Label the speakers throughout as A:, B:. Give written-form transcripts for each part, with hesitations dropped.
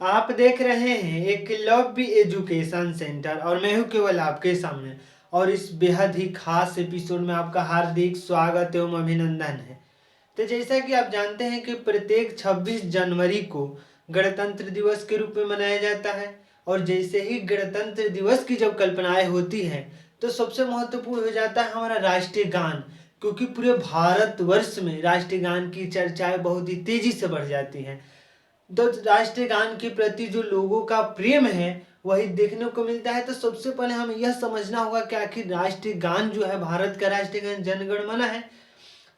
A: आप देख रहे हैं एक लव एजुकेशन सेंटर और मैं हूं केवल आपके सामने। और इस बेहद ही खास एपिसोड में आपका हार्दिक स्वागत एवं अभिनंदन है। तो जैसा कि आप जानते हैं कि प्रत्येक 26 जनवरी को गणतंत्र दिवस के रूप में मनाया जाता है। और जैसे ही गणतंत्र दिवस की जब कल्पनाएं होती हैं तो सबसे महत्वपूर्ण हो जाता है हमारा राष्ट्रीय गान, क्योंकि पूरे भारतवर्ष में राष्ट्रीय गान की चर्चाएं बहुत ही तेजी से बढ़ जाती हैं। तो राष्ट्रीय गान के प्रति जो लोगों का प्रेम है वही देखने को मिलता है। तो सबसे पहले हमें यह समझना होगा कि आखिर राष्ट्रीय गान जो है, भारत का राष्ट्रीय गान जन गण मन है,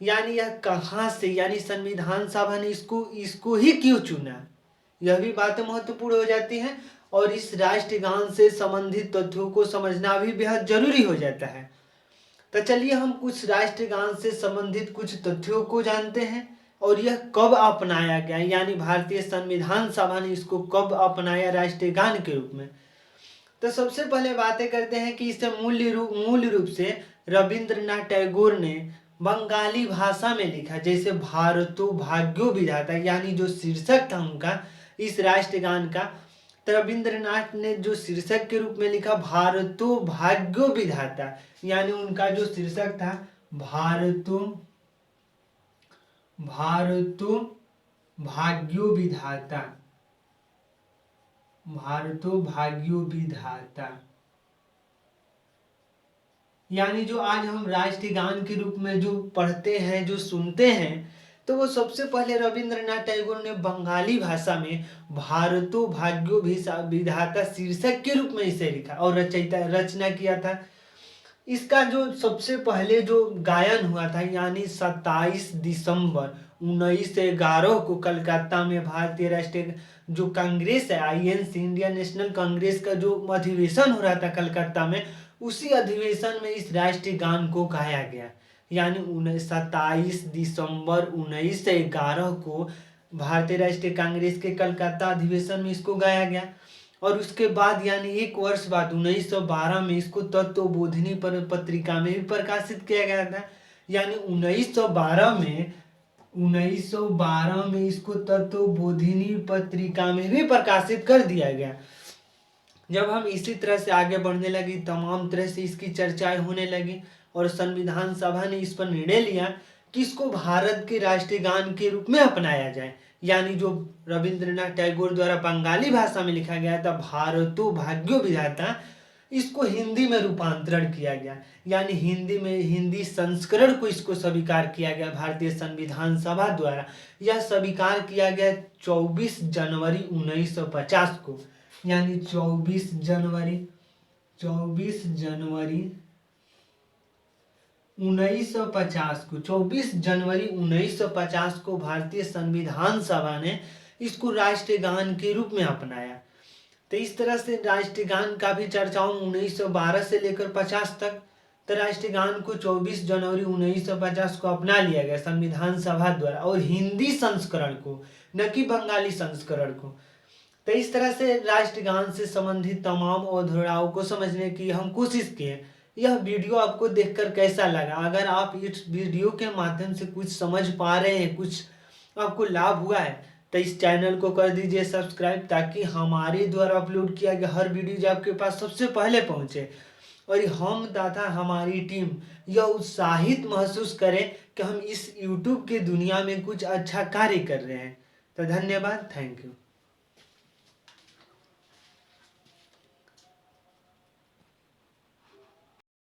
A: यानी यह कहाँ से, यानी संविधान सभा ने इसको इसको ही क्यों चुना, यह भी बातें महत्वपूर्ण हो जाती हैं। और इस राष्ट्रीय गान से संबंधित तथ्यों को समझना भी बेहद जरूरी हो जाता है। तो चलिए हम कुछ राष्ट्रीय गान से संबंधित कुछ तथ्यों को जानते हैं और यह कब अपनाया गया, यानी भारतीय संविधान सभा ने इसको कब अपनाया राष्ट्रीय गान के रूप में। तो सबसे पहले बातें करते हैं कि इसे मूल रूप से रविंद्रनाथ टैगोर ने बंगाली भाषा में लिखा। जैसे भारतो भाग्यो विधाता, यानी जो शीर्षक था उनका इस राष्ट्रीय गान का, तो रविंद्रनाथ ने जो शीर्षक के रूप में लिखा भारतो भाग्यो विधाता, यानी उनका जो शीर्षक था भारतो भारतो भाग्यो विधाता, भारतो भाग्यो विधाता, यानी जो आज हम राष्ट्रीय गान के रूप में जो पढ़ते हैं, जो सुनते हैं, तो वो सबसे पहले रविंद्रनाथ टैगोर ने बंगाली भाषा में भारतो भाग्यो विधाता शीर्षक के रूप में इसे लिखा और रचना किया था। इसका जो सबसे पहले जो गायन हुआ था, यानी 27 दिसंबर 1911 को कलकत्ता में भारतीय राष्ट्रीय जो कांग्रेस है, आईएनसी, इंडियन नेशनल कांग्रेस का जो अधिवेशन हो रहा था कलकत्ता में, उसी अधिवेशन में इस राष्ट्रीय गान को गाया गया। यानी 27 दिसंबर 1911 को भारतीय राष्ट्रीय कांग्रेस के कलकत्ता अधिवेशन में इसको गाया गया। और उसके बाद यानी एक वर्ष बाद 1912 में इसको तत्वबोधिनी पत्रिका में भी प्रकाशित किया गया था। यानी 1912 में इसको तत्वबोधिनी पत्रिका में भी प्रकाशित कर दिया गया। जब हम इसी तरह से आगे बढ़ने लगी, तमाम तरह से इसकी चर्चाएं होने लगी और संविधान सभा ने इस पर निर्णय लिया कि इसको भारत के राष्ट्रीय गान के रूप में अपनाया जाए। यानी जो रविंद्रनाथ टैगोर द्वारा बंगाली भाषा में लिखा गया था भारतो भाग्यो विधाता, इसको हिंदी में रूपांतरण किया गया। यानी हिंदी संस्करण को इसको स्वीकार किया गया भारतीय संविधान सभा द्वारा। यह स्वीकार किया गया 24 जनवरी 1950 को। यानी 24 जनवरी 1950 को भारतीय संविधान सभा ने इसको राष्ट्रीय गान के रूप में अपनाया। तो इस तरह से राष्ट्रीय गान का भी चर्चाओं 1912 से लेकर 50 तक, तो राष्ट्रीय गान को 24 जनवरी 1950 को अपना लिया गया संविधान सभा द्वारा, और हिंदी संस्करण को, न कि बंगाली संस्करण को। तो इस तरह से राष्ट्रीय गान से संबंधित तमाम अवधारणाओं को समझने की हम कोशिश किए। यह वीडियो आपको देखकर कैसा लगा? अगर आप इस वीडियो के माध्यम से कुछ समझ पा रहे हैं, कुछ आपको लाभ हुआ है, तो इस चैनल को कर दीजिए सब्सक्राइब, ताकि हमारे द्वारा अपलोड किया गया हर वीडियो जो आपके पास सबसे पहले पहुंचे और हम तथा हमारी टीम यह उत्साहित महसूस करें कि हम इस यूट्यूब की दुनिया में कुछ अच्छा कार्य कर रहे हैं। तो धन्यवाद, थैंक यू।